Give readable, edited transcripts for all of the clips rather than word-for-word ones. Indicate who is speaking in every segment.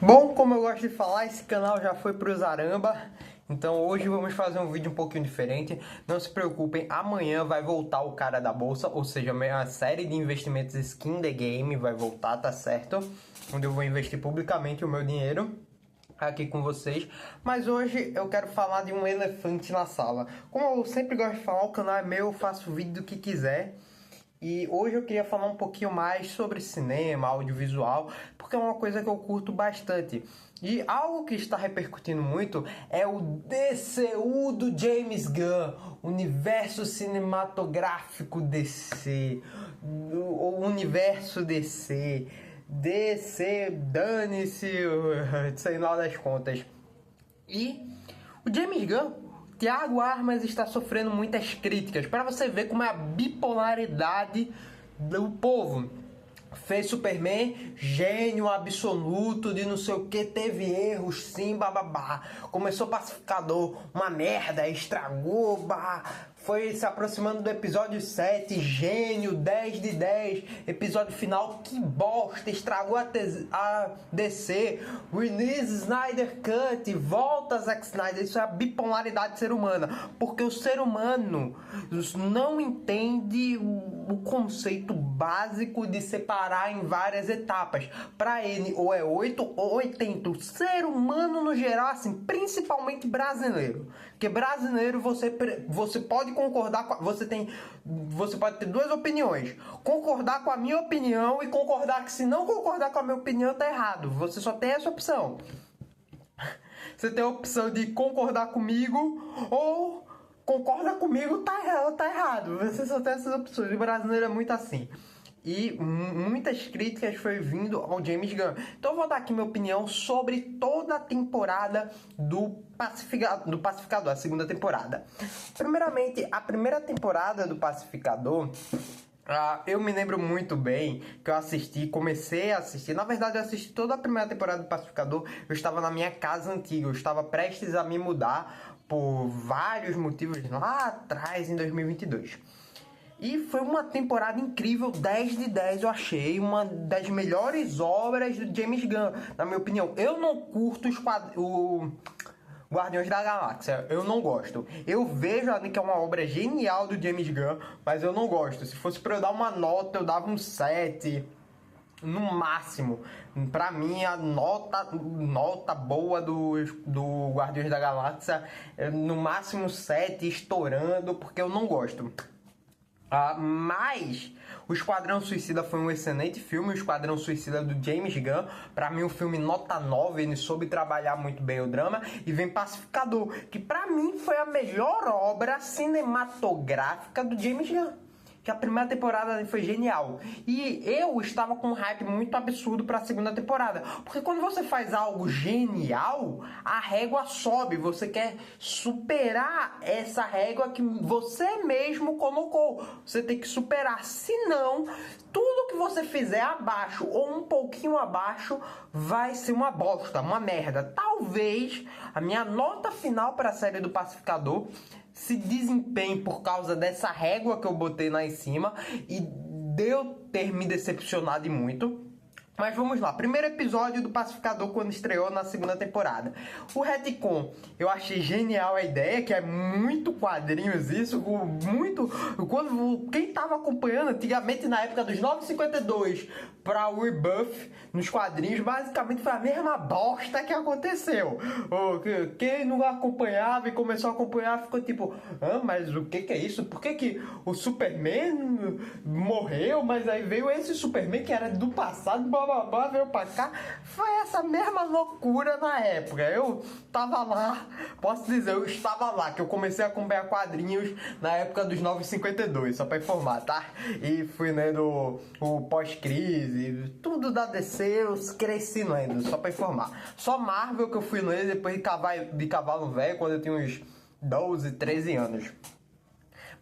Speaker 1: Bom, como eu gosto de falar, esse canal já foi pro Zaramba, então hoje vamos fazer um vídeo um pouquinho diferente. Não se preocupem, amanhã vai voltar o cara da bolsa, ou seja, a minha série de investimentos Skin the Game vai voltar, tá certo? Onde eu vou investir publicamente o meu dinheiro aqui com vocês. Mas hoje eu quero falar de um elefante na sala. Como eu sempre gosto de falar, o canal é meu, eu faço vídeo do que quiser. E hoje eu queria falar um pouquinho mais sobre cinema, audiovisual, porque é uma coisa que eu curto bastante. E algo que está repercutindo muito é o DCU do James Gunn, Universo Cinematográfico DC, o Universo DC, DC, dane-se, sei lá das contas. E o James Gunn, Thiago Armas, está sofrendo muitas críticas, para você ver como é a bipolaridade do povo. Fez Superman, gênio absoluto de não sei o que, teve erros, sim, bababá. Começou Pacificador, uma merda, estragou, bah. Foi se aproximando do episódio 7, gênio, 10 de 10. Episódio final, que bosta, estragou a DC. Release Snyder Cut, volta Zack Snyder. Isso é a bipolaridade ser humana. Porque o ser humano não entende o conceito básico de separar em várias etapas. Para ele, ou é 8 ou 80. O ser humano no geral, assim, principalmente brasileiro. Porque brasileiro você pode concordar com você pode ter duas opiniões: concordar com a minha opinião e concordar que se não concordar com a minha opinião tá errado. Você só tem essa opção. Você tem a opção de concordar comigo ou concorda comigo, tá errado. Você só tem essas opções. O brasileiro é muito assim. E muitas críticas foi vindo ao James Gunn. Então eu vou dar aqui minha opinião sobre toda a temporada do Pacificador, a segunda temporada. Primeiramente, a primeira temporada do Pacificador, eu me lembro muito bem que eu comecei a assistir. Na verdade, eu assisti toda a primeira temporada do Pacificador. Eu estava na minha casa antiga, eu estava prestes a me mudar por vários motivos lá atrás, em 2022. E foi uma temporada incrível, 10 de 10 eu achei, uma das melhores obras do James Gunn, na minha opinião. Eu não curto o Guardiões da Galáxia, eu não gosto. Eu vejo ali que é uma obra genial do James Gunn, mas eu não gosto. Se fosse pra eu dar uma nota, eu dava um 7, no máximo. Pra mim, a nota boa do Guardiões da Galáxia é no máximo 7, estourando, porque eu não gosto. Mas o Esquadrão Suicida foi um excelente filme. O Esquadrão Suicida do James Gunn, pra mim um filme nota 9. Ele soube trabalhar muito bem o drama. E vem Pacificador, que pra mim foi a melhor obra cinematográfica do James Gunn. Que a primeira temporada foi genial. E eu estava com um hype muito absurdo para a segunda temporada. Porque quando você faz algo genial, a régua sobe. Você quer superar essa régua que você mesmo colocou. Você tem que superar. Senão, tudo que você fizer abaixo ou um pouquinho abaixo vai ser uma bosta, uma merda. Talvez a minha nota final para a série do Pacificador se desempenhe por causa dessa régua que eu botei lá em cima e de eu ter me decepcionado muito. Mas vamos lá, primeiro episódio do Pacificador quando estreou na segunda temporada. O retcon, eu achei genial a ideia, que é muito quadrinhos isso, muito... Quem tava acompanhando antigamente na época dos 952 para o Rebuff nos quadrinhos, basicamente foi a mesma bosta que aconteceu. Quem não acompanhava e começou a acompanhar ficou tipo, mas o que é isso? Por que o Superman morreu, mas aí veio esse Superman que era do passado, bababá, veio pra cá? Foi essa mesma loucura na época. Eu tava lá, posso dizer, eu estava lá, que eu comecei a acompanhar quadrinhos na época dos 952, só pra informar, tá? E fui lendo o pós-crise, tudo da DC, eu cresci lendo, só pra informar. Só Marvel que eu fui ler depois de Cavalo Velho, quando eu tinha uns 12, 13 anos.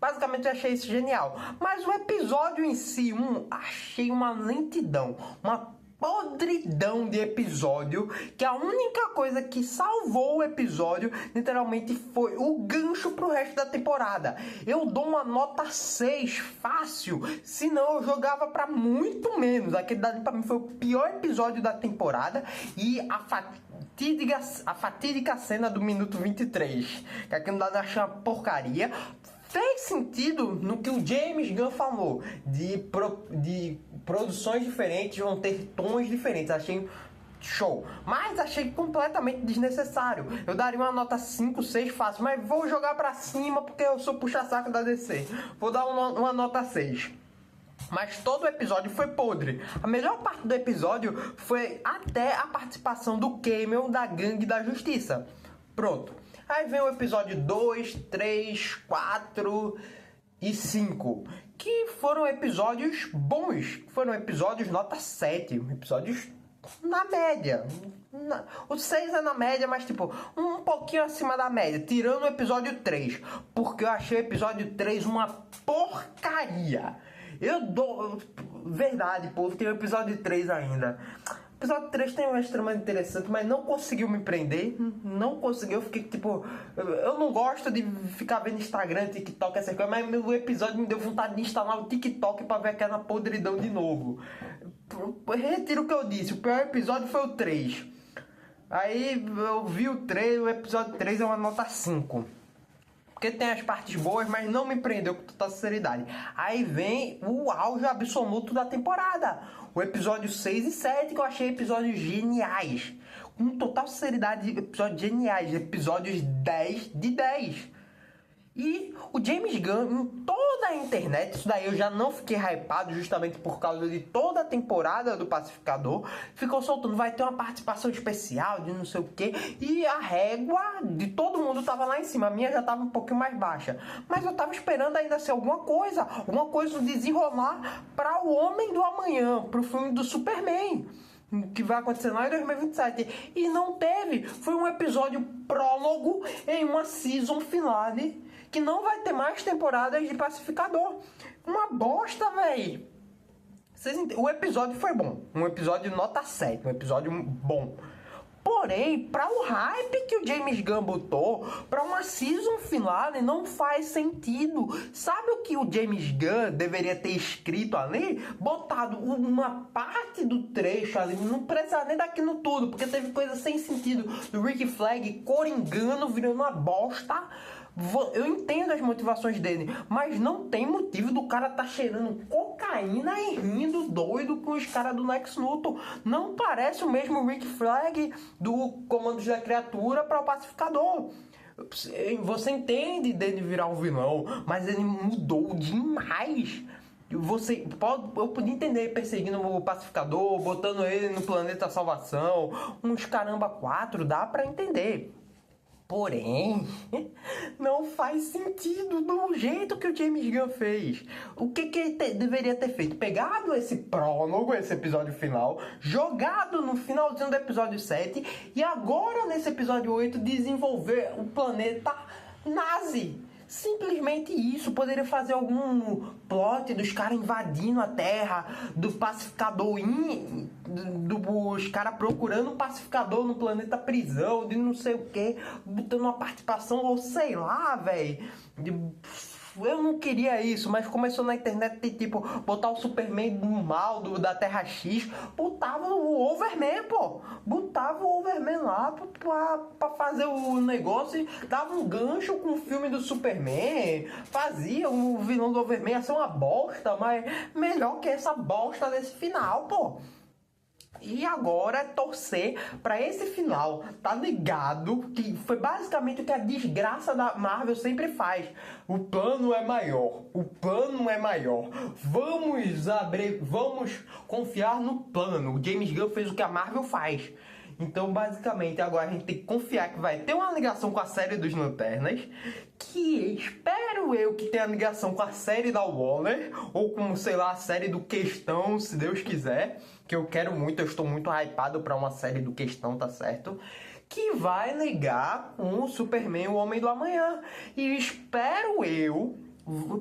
Speaker 1: Basicamente eu achei isso genial. Mas o episódio em si, achei uma lentidão, uma podridão de episódio, que a única coisa que salvou o episódio literalmente foi o gancho pro resto da temporada. Eu dou uma nota 6 fácil, senão eu jogava pra muito menos. Aquele dali pra mim foi o pior episódio da temporada, e a fatídica cena do minuto 23, que aquilo dali eu achei uma porcaria. Fez sentido no que o James Gunn falou, de produções diferentes vão ter tons diferentes. Achei show, mas achei completamente desnecessário. Eu daria uma nota 5, 6 fácil, mas vou jogar pra cima porque eu sou puxa-saco da DC. Vou dar uma nota 6. Mas todo o episódio foi podre. A melhor parte do episódio foi até a participação do Camel da Gangue da Justiça. Pronto. Aí vem o episódio 2, 3, 4 e 5, que foram episódios bons. Foram episódios nota 7, episódios na média. O 6 é na média, mas tipo, um pouquinho acima da média, tirando o episódio 3, porque eu achei o episódio 3 uma porcaria. Eu dou... Verdade, povo, tem o episódio 3 ainda. O episódio 3 tem um extremamente interessante, mas não conseguiu me prender. Não conseguiu, eu fiquei tipo... Eu não gosto de ficar vendo Instagram, TikTok, essas coisas, mas o episódio me deu vontade de instalar o TikTok pra ver aquela podridão de novo. Retiro o que eu disse, o pior episódio foi o 3. Aí eu vi o 3, o episódio 3 é uma nota 5. Porque tem as partes boas, mas não me prendeu com toda sinceridade. Aí vem o auge absoluto da temporada. O episódio 6 e 7, que eu achei episódios geniais. Com total sinceridade, episódios geniais. Episódios 10 de 10. E o James Gunn, em toda a internet, isso daí eu já não fiquei hypado justamente por causa de toda a temporada do Pacificador, ficou soltando, vai ter uma participação especial de não sei o que, e a régua de todo mundo tava lá em cima, a minha já tava um pouquinho mais baixa, mas eu tava esperando ainda ser alguma coisa desenrolar para o Homem do Amanhã, pro filme do Superman, que vai acontecer lá em 2027, e não teve. Foi um episódio prólogo em uma season finale, que não vai ter mais temporadas de Pacificador. Uma bosta, véi. O episódio foi bom, um episódio nota 7, um episódio bom. Porém, para o hype que o James Gunn botou, para uma season finale, não faz sentido. Sabe o que o James Gunn deveria ter escrito ali? Botado uma parte do trecho ali, não precisa nem daquilo tudo, porque teve coisa sem sentido. Do Rick Flag coringando, virando uma bosta. Eu entendo as motivações dele, mas não tem motivo do cara tá cheirando cocaína e rindo doido com os caras do Lex Luthor. Não parece o mesmo Rick Flag do Comandos da Criatura para o Pacificador. Você entende dele virar um vilão, mas ele mudou demais. Eu podia entender perseguindo o Pacificador, botando ele no planeta Salvação, uns caramba 4, dá pra entender. Porém, não faz sentido do jeito que o James Gunn fez. O que ele deveria ter feito? Pegado esse prólogo, esse episódio final, jogado no finalzinho do episódio 7 e agora nesse episódio 8 desenvolver o planeta nazi. Simplesmente isso. Poderia fazer algum plot dos caras invadindo a Terra, do pacificador dos caras procurando um pacificador no planeta prisão, de não sei o que, botando uma participação, ou sei lá, velho. Eu não queria isso, mas começou na internet de tipo, botar o Superman do mal, da Terra X, botava o Overman, pô. Botava o Overman lá pra fazer o negócio e dava um gancho com o filme do Superman. Fazia o vilão do Overman ia ser uma bosta, mas melhor que essa bosta desse final, pô. E agora é torcer pra esse final, tá ligado? Que foi basicamente o que a desgraça da Marvel sempre faz. O plano é maior, o plano é maior. Vamos confiar no plano. O James Gunn fez o que a Marvel faz. Então, basicamente, agora a gente tem que confiar que vai ter uma ligação com a série dos Lanternas, que espero eu que tenha ligação com a série da Warner, ou com, sei lá, a série do Questão, se Deus quiser, que eu quero muito, eu estou muito hypado pra uma série do Questão, tá certo? Que vai ligar com o Superman, o Homem do Amanhã. E espero eu,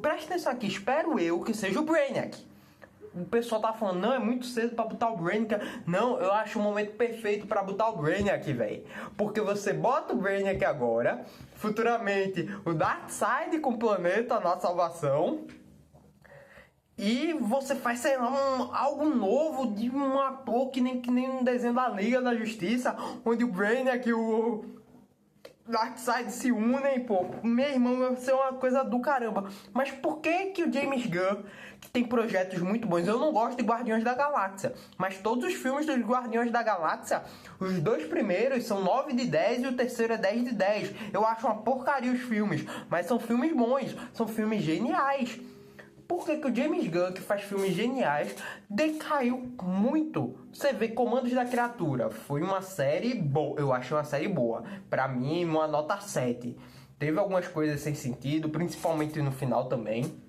Speaker 1: presta atenção aqui, espero eu que seja o Brainiac. o pessoal tá falando, não, é muito cedo pra botar o Brainiac. Não, eu acho o momento perfeito pra botar o Brainiac, velho. Porque você bota o Brainiac agora, futuramente o Darkseid com o planeta na salvação, e você faz, sei lá, algo novo de um ator que nem um desenho da Liga da Justiça, onde o Brainiac e o Darkseid se unem, pô. Meu irmão, vai ser uma coisa do caramba. Mas por que o James Gunn, que tem projetos muito bons, eu não gosto de Guardiões da Galáxia, mas todos os filmes dos Guardiões da Galáxia, os dois primeiros são 9 de 10 e o terceiro é 10 de 10. Eu acho uma porcaria os filmes, mas são filmes bons, são filmes geniais. Por que o James Gunn, que faz filmes geniais, decaiu muito? Você vê Comandos da Criatura, foi uma série boa, eu achei uma série boa. Pra mim, uma nota 7. Teve algumas coisas sem sentido, principalmente no final também.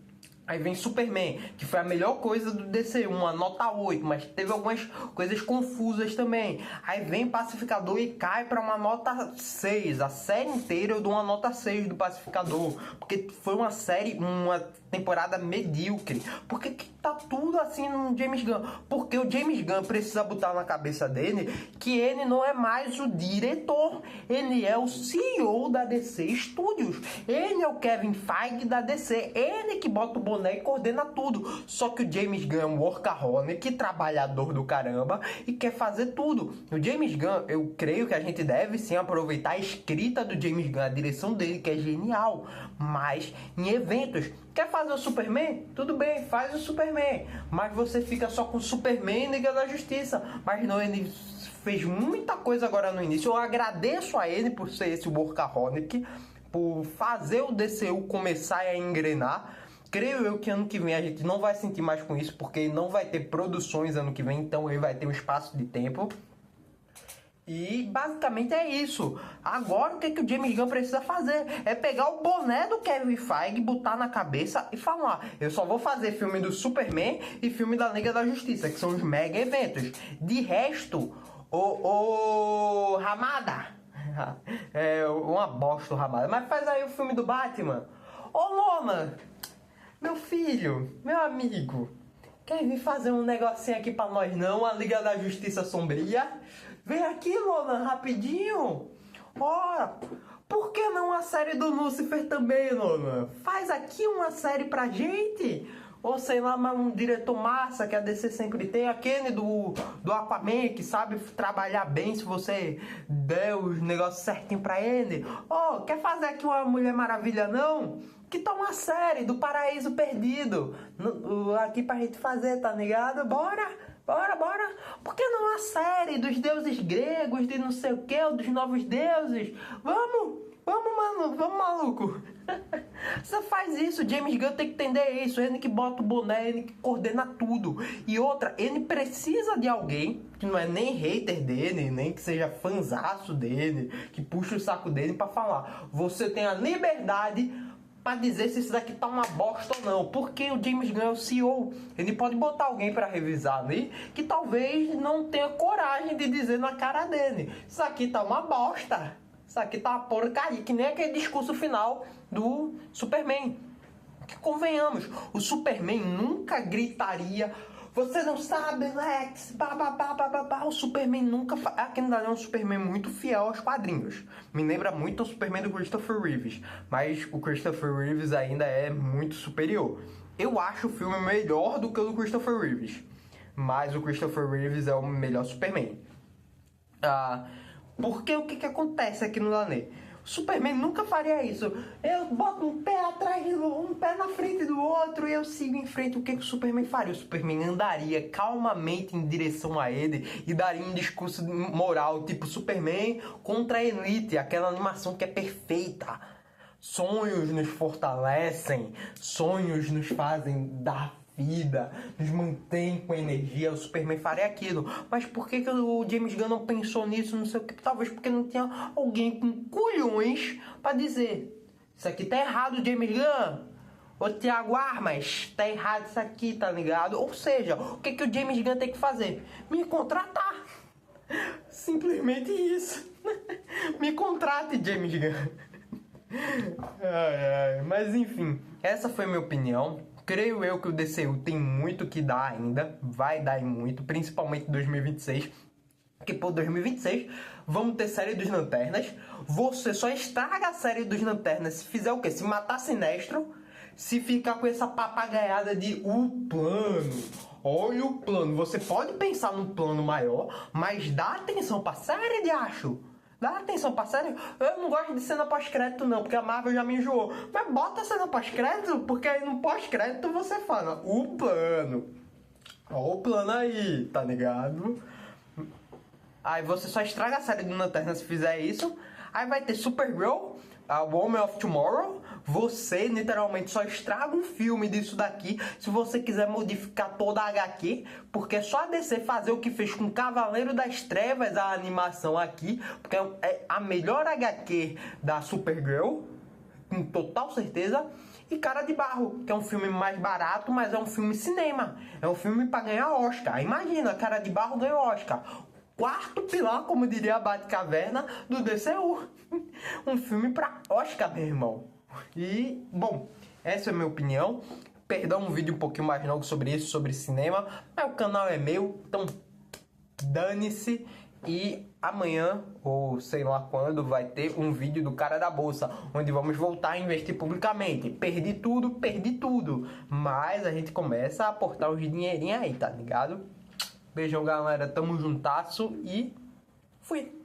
Speaker 1: Aí vem Superman, que foi a melhor coisa do DC, uma nota 8, mas teve algumas coisas confusas também. Aí vem Pacificador e cai para uma nota 6. A série inteira eu dou uma nota 6 do Pacificador, porque foi uma série, uma temporada medíocre. Por que tá tudo assim no James Gunn? Porque o James Gunn precisa botar na cabeça dele que ele não é mais o diretor, ele é o CEO da DC Studios. Ele é o Kevin Feige da DC, ele que bota o boné e coordena tudo. Só que o James Gunn é um workaholic, trabalhador do caramba e quer fazer tudo. O James Gunn, eu creio que a gente deve sim aproveitar a escrita do James Gunn, a direção dele que é genial, mas em eventos. Quer fazer o Superman? Tudo bem, faz o Superman, mas você fica só com o Superman e Liga da Justiça. Mas não, ele fez muita coisa agora no início. Eu agradeço a ele por ser esse workaholic, por fazer o DCU começar a engrenar. Creio eu que ano que vem a gente não vai sentir mais com isso, porque não vai ter produções ano que vem, então ele vai ter um espaço de tempo. E basicamente é isso. Agora o que o James Gunn precisa fazer? É pegar o boné do Kevin Feige, botar na cabeça e falar: eu só vou fazer filme do Superman e filme da Liga da Justiça, que são os mega eventos. De resto, o Ramada é uma bosta o Ramada. Mas faz aí o filme do Batman. Ô Loma, meu filho, meu amigo, quer vir fazer um negocinho aqui pra nós não? A Liga da Justiça Sombria? Vem aqui, Lolan, rapidinho. Ora, por que não a série do Lucifer também, Lolan? Faz aqui uma série pra gente. Ou sei lá, um diretor massa que a DC sempre tem. Aquele do Aquaman, que sabe trabalhar bem se você der os negócios certinho pra ele. Oh, quer fazer aqui uma Mulher Maravilha, não? Que tá uma série do Paraíso Perdido. Aqui pra gente fazer, tá ligado? Bora! Bora! Por que não a série dos deuses gregos, de não sei o que, dos novos deuses? Vamos, mano, vamos, maluco. Você faz isso, James Gunn tem que entender isso. Ele que bota o boné, ele que coordena tudo. E outra, ele precisa de alguém que não é nem hater dele, nem que seja fanzaço dele, que puxa o saco dele pra falar: você tem a liberdade pra dizer se isso daqui tá uma bosta ou não. Porque o James Gunn é o CEO. Ele pode botar alguém pra revisar ali que talvez não tenha coragem de dizer na cara dele: isso aqui tá uma bosta. Isso aqui tá uma porcaria. Que nem aquele discurso final do Superman. Que convenhamos, o Superman nunca gritaria: você não sabe, Lex, o Superman nunca... Aqui ainda é um Superman muito fiel aos quadrinhos. Me lembra muito o Superman do Christopher Reeves. Mas o Christopher Reeves ainda é muito superior. Eu acho o filme melhor do que o do Christopher Reeves. Mas o Christopher Reeves é o melhor Superman. Porque o que acontece aqui no Lanê? O Superman nunca faria isso. Eu boto um pé atrás, um pé na frente do outro e eu sigo em frente. O que o Superman faria? O Superman andaria calmamente em direção a ele e daria um discurso moral, tipo Superman contra a Elite, aquela animação que é perfeita. Sonhos nos fortalecem, sonhos nos fazem dar vida, nos mantém com energia. O Superman faria aquilo. Mas por que o James Gunn não pensou nisso? Não sei o que. Talvez porque não tinha alguém com culhões pra dizer: isso aqui tá errado, James Gunn. Ô Thiago Armas, tá errado isso aqui, tá ligado? Ou seja, o que o James Gunn tem que fazer? Me contratar. Simplesmente isso. Me contrate, James Gunn. Mas enfim, essa foi minha opinião. Creio eu que o DCU tem muito que dar ainda, vai dar e muito, principalmente em 2026. Porque por 2026 vamos ter série dos Lanternas. Você só estraga a série dos Lanternas se fizer o quê? Se matar Sinestro, se ficar com essa papagaiada de o plano. Olha o plano. Você pode pensar num plano maior, mas dá atenção pra série de acho. Dá atenção pra série. Eu não gosto de cena pós-crédito não, porque a Marvel já me enjoou. Mas bota a cena pós-crédito, porque aí no pós-crédito você fala o plano. Ó o plano aí, tá ligado? Aí você só estraga a série do Lanterna se fizer isso. Aí vai ter Supergirl, a Woman of Tomorrow. Você literalmente só estraga um filme disso daqui se você quiser modificar toda a HQ. Porque é só a DC fazer o que fez com Cavaleiro das Trevas, a animação aqui. Porque é a melhor HQ da Supergirl, com total certeza. E Cara de Barro, que é um filme mais barato, mas é um filme cinema. É um filme pra ganhar Oscar. Imagina, Cara de Barro ganhou Oscar. Quarto pilar, como diria a Batcaverna, do DCU. Um filme pra Oscar, meu irmão. E, bom, essa é a minha opinião. Perdão, um vídeo um pouquinho mais longo sobre isso, sobre cinema. Mas o canal é meu, então dane-se. E amanhã, ou sei lá quando, vai ter um vídeo do Cara da Bolsa, onde vamos voltar a investir publicamente. Perdi tudo. Mas a gente começa a aportar uns dinheirinhos aí, tá ligado? Beijão, galera. Tamo juntasso e fui.